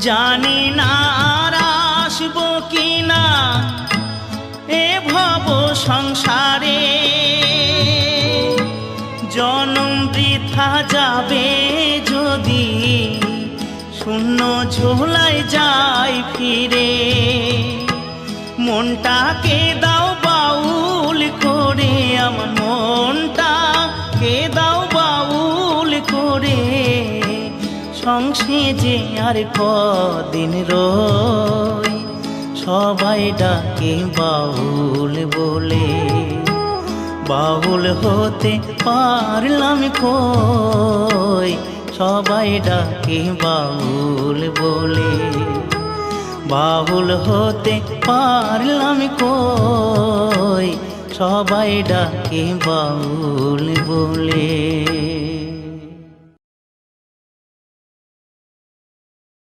জানি না আর আসবো কিনা এ ভব সংসারে, জনম বৃথা যাবে যদি শূন্য ঝোলায় যাই ফিরে। মনটাকে দাও বাউল করে, আমার মনটাকে দাও বাউল করে, সংসেজে আর কদিন রই, সবাই ডাকে বাউল বলে। বাউল হতে পারলাম কই, সবাই ডাকে বাউল বলে। বাউল হতে পারলাম কই, সবাই ডাকে বাউল বলে।